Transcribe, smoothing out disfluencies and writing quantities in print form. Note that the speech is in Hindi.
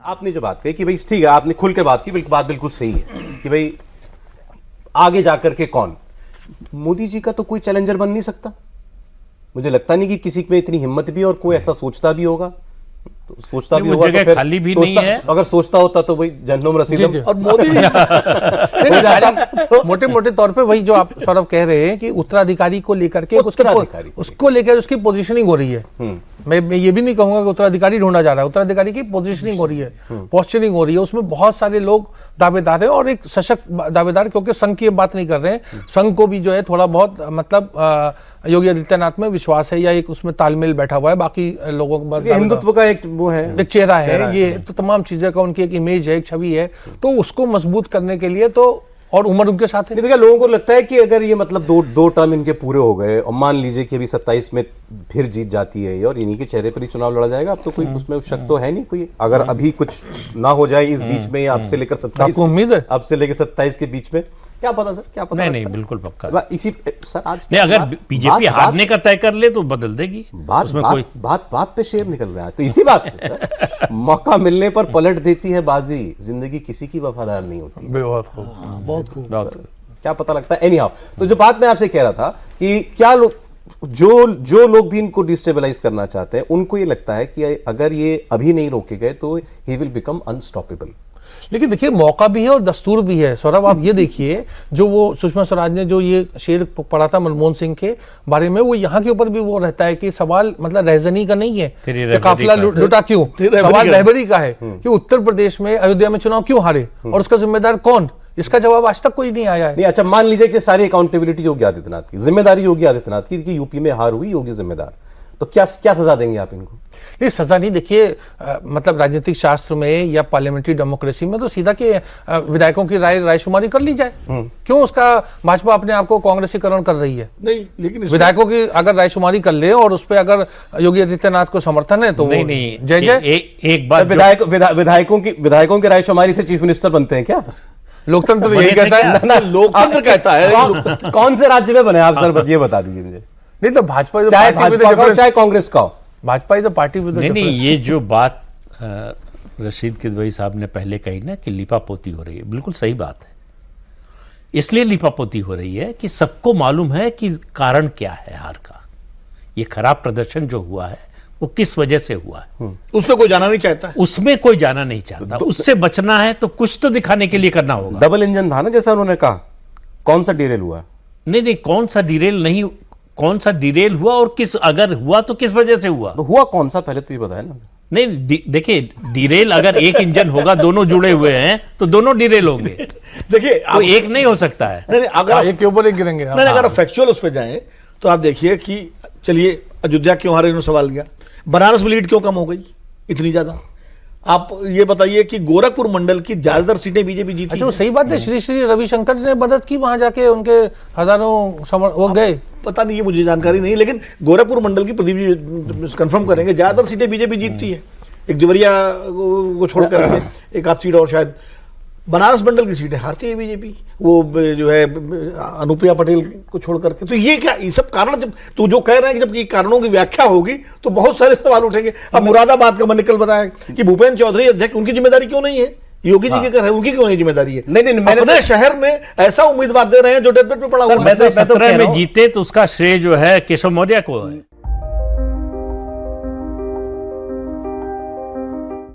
आपने जो बात कही कि भाई ठीक है, आपने खुल के बात की, बात बिल्कुल सही है कि भाई आगे जाकर के कौन, मोदी जी का तो कोई चैलेंजर बन नहीं सकता। मुझे लगता नहीं कि किसी में इतनी हिम्मत भी और कोई ऐसा सोचता भी होगा। तो सोचता भी होगा तो फिर खाली भी नहीं है। अगर सोचता होता तो भाई जन्नम रसीदम और मोदी मोटे मोटे तौर पे वही जो आप सौरभ कह रहे हैं कि उत्तराधिकारी को लेकर के उसको लेकर उसकी पोजीशनिंग हो रही है। मैं ये भी नहीं कहूंगा कि उत्तराधिकारी ढूंढा जा रहा है, उत्तराधिकारी की पोजीशनिंग हो रही है, पोस्चरिंग हो रही है। उसमें बहुत सारे लोग दावेदार हैं और एक सशक्त दावेदार, क्योंकि संघ की बात नहीं कर रहे हैं, संघ को भी जो है थोड़ा बहुत मतलब योगी आदित्यनाथ में विश्वास है या एक उसमें तालमेल बैठा हुआ है। बाकी लोगों को हिंदुत्व का एक वो है, एक चेहरा है, ये तो तमाम चीजें का उनकी एक इमेज है, एक छवि है, तो उसको मजबूत करने के लिए तो और उम्र उनके साथ है। देखिए लोगों को लगता है कि अगर ये मतलब दो टर्म इनके पूरे हो गए और मान लीजिए कि अभी 27 में फिर जीत जाती है और इन्हीं के चेहरे पर ही चुनाव लड़ा जाएगा, अब तो कोई उसमें शक तो है नहीं कोई। अगर अभी कुछ ना हो जाए इस बीच में, अब से लेकर 27, उम्मीद है अब से लेकर 27 के बीच में, क्या पता सर, क्या पता। नहीं बिल्कुल पक्का। इसी सर आज नहीं, अगर बीजेपी हारने का तय कर ले तो बदल देगी। बात पे शेर निकल रहा है, तो इसी बात पे मौका मिलने पर पलट देती है बाजी। जिंदगी किसी की वफादार नहीं होती। बहुत खूब। क्या पता लगता है। एनीहाउ, तो जो बात मैं आपसे कह रहा था कि क्या लोग जो लोग भी इनको डिस्टेबलाइज करना चाहते हैं, उनको ये लगता है कि अगर ये अभी नहीं रोके गए तो ही विल बिकम अनस्टॉपेबल। लेकिन देखिए मौका भी है और दस्तूर भी है सौरभ। आप ये देखिए जो वो सुषमा स्वराज ने जो ये शेर पढ़ा था मनमोहन सिंह के बारे में, वो यहाँ के ऊपर भी वो रहता है कि सवाल मतलब रहजनी का नहीं है, काफिला लुटा क्यों, सवाल रहबरी का है कि उत्तर प्रदेश में अयोध्या में चुनाव क्यों हारे और उसका जिम्मेदार कौन। इसका जवाब आज तक कोई नहीं आया है। नहीं, अच्छा मान लीजिए कि सारी अकाउंटेबिलिटी योगी आदित्यनाथ की, जिम्मेदारी योगी आदित्यनाथ की कि यूपी में हार हुई, योगी जिम्मेदार, तो क्या सजा देंगे आप इनको? नहीं, सजा नहीं। देखिए मतलब राजनीतिक शास्त्र में या पार्लियामेंट्री डेमोक्रेसी में तो सीधा के विधायकों की रायशुमारी कर ली जाए। क्यों उसका भाजपा अपने आप को कांग्रेसीकरण कर रही है? नहीं, लेकिन विधायकों की अगर रायशुमारी कर ले और उस पर अगर योगी आदित्यनाथ को समर्थन है तो नहीं, जय जय। एक बात, विधायकों की रायशुमारी से चीफ मिनिस्टर बनते हैं क्या? लोकतंत्र यही कहता है ना, लोकतंत्र कहता है। कौन से राज्य में बने आप सर, ये बता दीजिए मुझे। नहीं तो भाजपा चाहे कांग्रेस का हो, भाजपा ही तो पार्टी में। नहीं, ये जो बात रशीद किदवई साहब ने पहले कही ना कि लिपापोती हो रही है, बिल्कुल सही बात है। इसलिए लिपापोती हो रही है कि सबको मालूम है कि कारण क्या है हार का। ये खराब प्रदर्शन जो हुआ है वो किस वजह से हुआ है, उसमें कोई जाना नहीं चाहता। उसमें कोई जाना नहीं चाहता। उससे बचना है तो कुछ तो दिखाने के लिए करना होगा। डबल इंजन था ना जैसा उन्होंने कहा, कौन सा डिरेल हुआ? नहीं, कौन सा डिरेल नहीं, कौन सा डिरेल हुआ और किस, अगर हुआ तो किस वजह से हुआ, तो हुआ कौन सा पहले तो ये बताया ना। नहीं देखिए, डिरेल अगर एक इंजन होगा, दोनों जुड़े हुए हैं तो दोनों डिरेल होंगे। देखिए तो एक नहीं हो सकता है। नहीं, अगर एक के ऊपर एक गिरेंगे। नहीं, अगर फैक्चुअल उस पर जाए तो आप देखिए कि चलिए अयोध्या क्यों हारे, इन्होंने सवाल किया। बनारस में लीड क्यों कम हो गई इतनी ज्यादा? आप ये बताइए कि गोरखपुर मंडल की ज्यादातर सीटें बीजेपी जीती। अच्छा, वो सही बात है। श्री रविशंकर ने मदद की वहां जाके, उनके हजारों वो गए। पता नहीं, ये मुझे जानकारी नहीं, लेकिन गोरखपुर मंडल की प्रदीप जी कंफर्म करेंगे, ज्यादातर सीटें बीजेपी जीतती है। एक देवरिया को छोड़ करके एक आध सीट और शायद बनारस मंडल की सीटें हारती है बीजेपी, वो जो है अनुप्रिया पटेल को छोड़ करके। तो ये क्या, ये सब कारण जब तो जो कह रहे हैं कि जब ये कारणों की व्याख्या होगी तो बहुत सारे सवाल उठेंगे। अब मुरादाबाद का मैंने कल बताया कि भूपेन्द्र चौधरी अध्यक्ष, उनकी जिम्मेदारी क्यों नहीं है? योगी जी के कर है, उनकी क्यों नहीं जिम्मेदारी है? नहीं, मैंने अपने शहर में ऐसा उम्मीदवार दे रहे हैं जो डेथ बेड पे पड़ा हुआ है। 17 में जीते तो उसका श्रेय जो है केशव मौर्य को है।